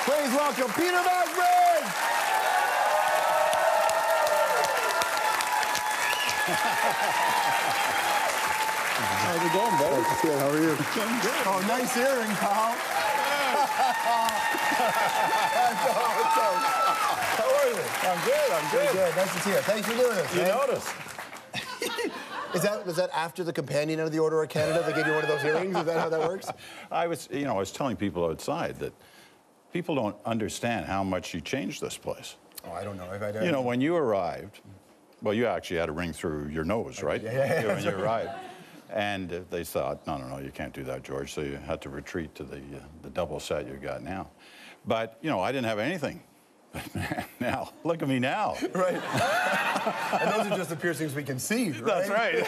Please welcome Peter Mansbridge! How's it going, buddy? Good. How are you? I'm good. Oh, nice earring, pal. How are you? I'm good. I'm good. Good. Nice to see you. Thanks for doing this. You noticed. Was that after the companion of the Order of Canada? They gave you one of those earrings? Is that how that works? I was telling people outside that people don't understand how much you changed this place. Oh, I don't know. If I don't. You know, when you arrived, well, you actually had a ring through your nose, right? Yeah. When you arrived. And they thought, no, you can't do that, George. So you had to retreat to the double set you got now. But, you know, I didn't have anything. But man, now, look at me now. Right. And those are just the piercings we can see, right? That's right.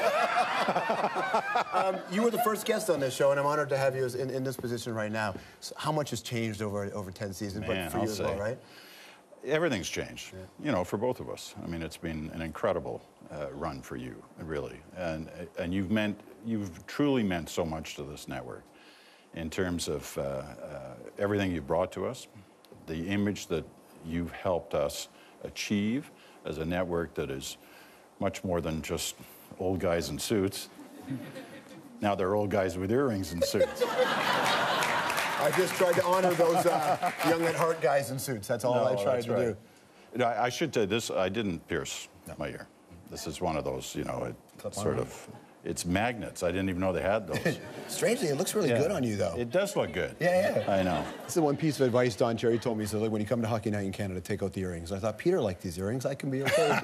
You were the first guest on this show, and I'm honored to have you in this position right now. So how much has changed over 10 seasons, Man, but for you as well, right? Everything's changed, you know, for both of us. I mean, it's been an incredible run for you, really. And you've truly meant so much to this network in terms of everything you've brought to us, the image that you've helped us achieve as a network that is much more than just old guys in suits. Now they're old guys with earrings and suits. I just tried to honor those young at heart guys in suits. That's all I tried to do. I should say this, I didn't pierce my ear. This is one of those, you know, it's magnets. I didn't even know they had those. Strangely, it looks really good on you, though. It does look good. Yeah. I know. This is one piece of advice Don Cherry told me. He said, like, when you come to Hockey Night in Canada, take out the earrings. I thought, Peter liked these earrings. I can be okay.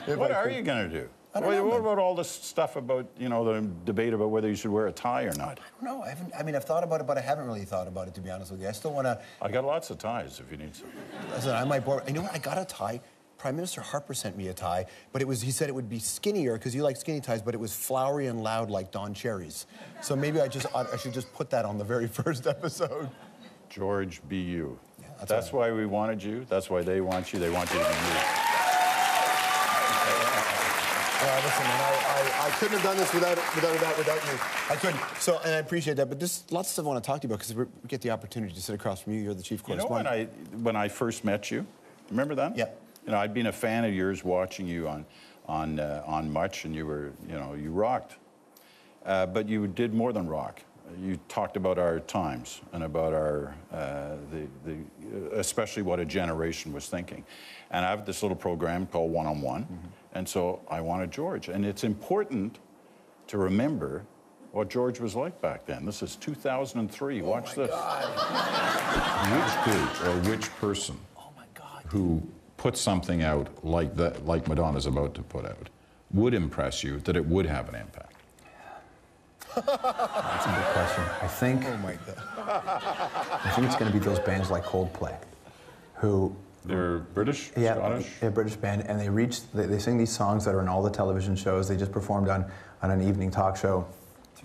What are you going to do? What about all this stuff about, you know, the debate about whether you should wear a tie or not? I don't know. I've thought about it, but I haven't really thought about it, to be honest with you. I still want to... I got lots of ties if you need some. Listen, I might borrow... You know what? I got a tie. Prime Minister Harper sent me a tie, but he said it would be skinnier, because you like skinny ties, but it was flowery and loud like Don Cherry's. So maybe I should just put that on the very first episode. George, be you. Yeah, that's why we wanted you. That's why they want you. They want you to be you. Listen, man, I couldn't have done this without you. I couldn't. So, and I appreciate that, but there's lots of stuff I want to talk to you about, because we get the opportunity to sit across from you. You're the chief correspondent. You know, when I first met you, remember that? Yeah. You know, I'd been a fan of yours, watching you on Much, and you were, you know, you rocked. But you did more than rock. You talked about our times and about our, especially what a generation was thinking. And I have this little program called One-on-One, and so I wanted George. And it's important to remember what George was like back then. This is 2003. Watch this. Which group or which person who put something out like that, like Madonna's about to put out, would impress you that it would have an impact? That's a good question. I think. Oh my God. I think it's going to be those bands like Coldplay, who. They're British, Scottish. Yeah, British band, and they sing these songs that are in all the television shows. They just performed on an evening talk show,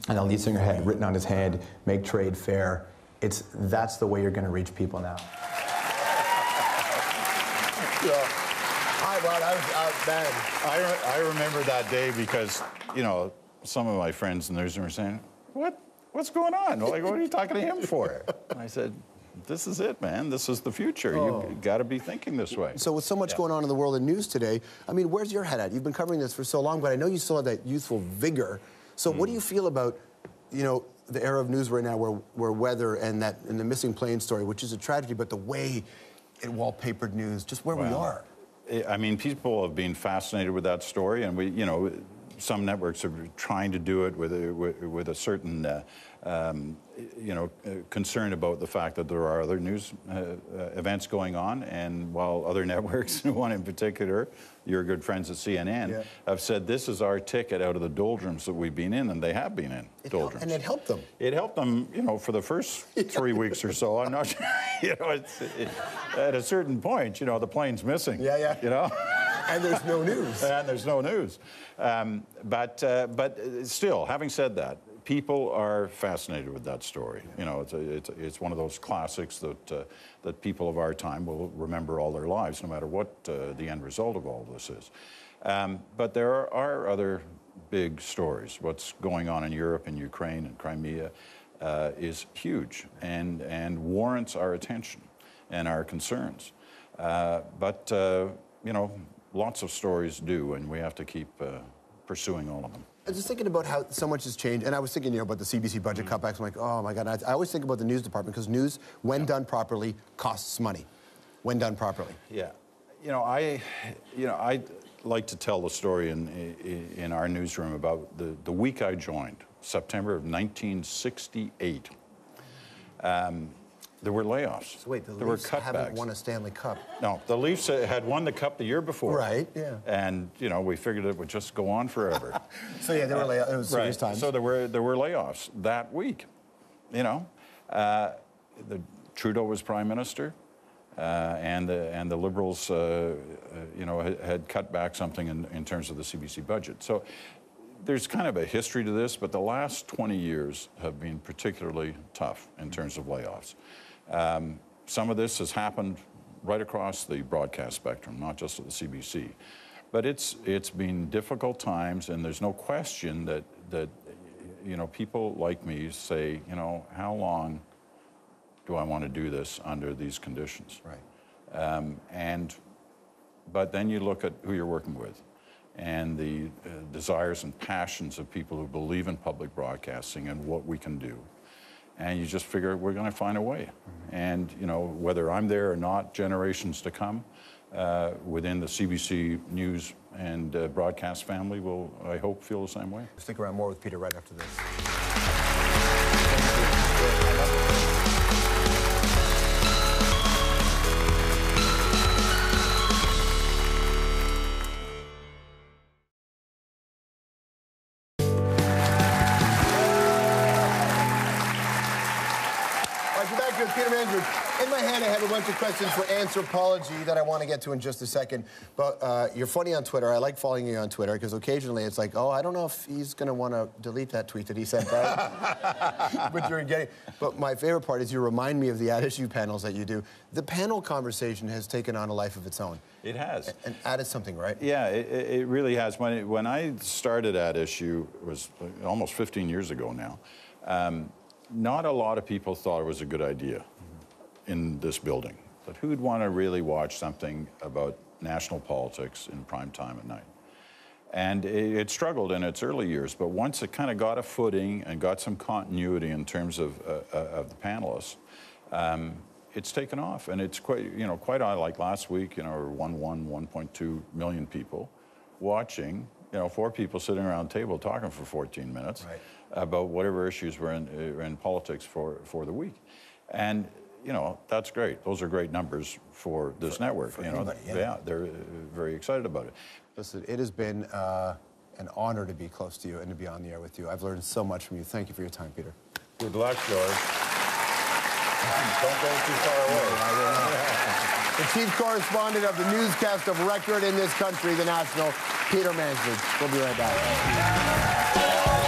and the lead singer had written on his hand, "Make trade fair." That's the way you're going to reach people now. I remember that day because, you know, some of my friends in the newsroom were saying, what's going on? Like, what are you talking to him for? And I said, this is it, man. This is the future. You've got to be thinking this way. So with so much going on in the world of news today, I mean, where's your head at? You've been covering this for so long, but I know you still have that youthful vigor. So what do you feel about, you know, the era of news right now where weather and the missing plane story, which is a tragedy, but the way it wallpapered news, just where we are? I mean, people have been fascinated with that story, and we, you know, some networks are trying to do it with a certain, you know, concern about the fact that there are other news events going on, and while other networks, one in particular, your good friends at CNN, have said this is our ticket out of the doldrums that we've been in, and they have been in doldrums. And it helped them. It helped them, you know, for the first 3 weeks or so. I'm not sure, you know, at a certain point, you know, the plane's missing. Yeah. You know? And there's no news. And there's no news. But still, having said that, people are fascinated with that story. You know, it's one of those classics that people of our time will remember all their lives, no matter what the end result of all this is. But there are other big stories. What's going on in Europe and Ukraine and Crimea. is huge and warrants our attention and our concerns. But you know, lots of stories do, and we have to keep pursuing all of them. I was just thinking about how so much has changed, and I was thinking, you know, about the CBC budget cutbacks. I'm like, oh my God! I always think about the news department because news, when done properly, costs money. When done properly. Yeah, you know, I like to tell the story in our newsroom about the week I joined, September of 1968. There were layoffs. So wait, the there Leafs were haven't won a Stanley Cup. No, the Leafs had won the Cup the year before. Right, yeah. And, you know, we figured it would just go on forever. So, yeah, there were layoffs. It was serious times. So there were layoffs that week, you know. Trudeau was Prime Minister, and the Liberals, you know, had cut back something in terms of the CBC budget. So there's kind of a history to this, but the last 20 years have been particularly tough in terms of layoffs. Some of this has happened right across the broadcast spectrum, not just at the CBC. But it's been difficult times, and there's no question that you know, people like me say, you know, how long do I want to do this under these conditions? Right. But then you look at who you're working with, and the desires and passions of people who believe in public broadcasting and what we can do. And you just figure we're going to find a way. And, you know, whether I'm there or not, generations to come within the CBC News and broadcast family will, I hope, feel the same way. Stick around, more with Peter right after this. Peter Mansbridge. In my hand, I have a bunch of questions for anthropology that I want to get to in just a second. But you're funny on Twitter. I like following you on Twitter because occasionally it's like, oh, I don't know if he's going to want to delete that tweet that he sent out. But my favorite part is you remind me of the at-issue panels that you do. The panel conversation has taken on a life of its own. It has. And added something, right? Yeah, it really has. When I started at-issue, it was almost 15 years ago now, not a lot of people thought it was a good idea in this building. But who'd want to really watch something about national politics in prime time at night? And it struggled in its early years, but once it kind of got a footing and got some continuity in terms of the panelists, it's taken off. And it's quite odd. Like last week, 1.2 million people watching, 4 people sitting around a table talking for 14 minutes. Right. About whatever issues were in politics for the week. And, that's great. Those are great numbers for this network. For anybody, yeah, they're very excited about it. Listen, it has been an honor to be close to you and to be on the air with you. I've learned so much from you. Thank you for your time, Peter. Good luck, George. Don't go too far away. The chief correspondent of the newscast of record in this country, The National, Peter Mansbridge. We'll be right back.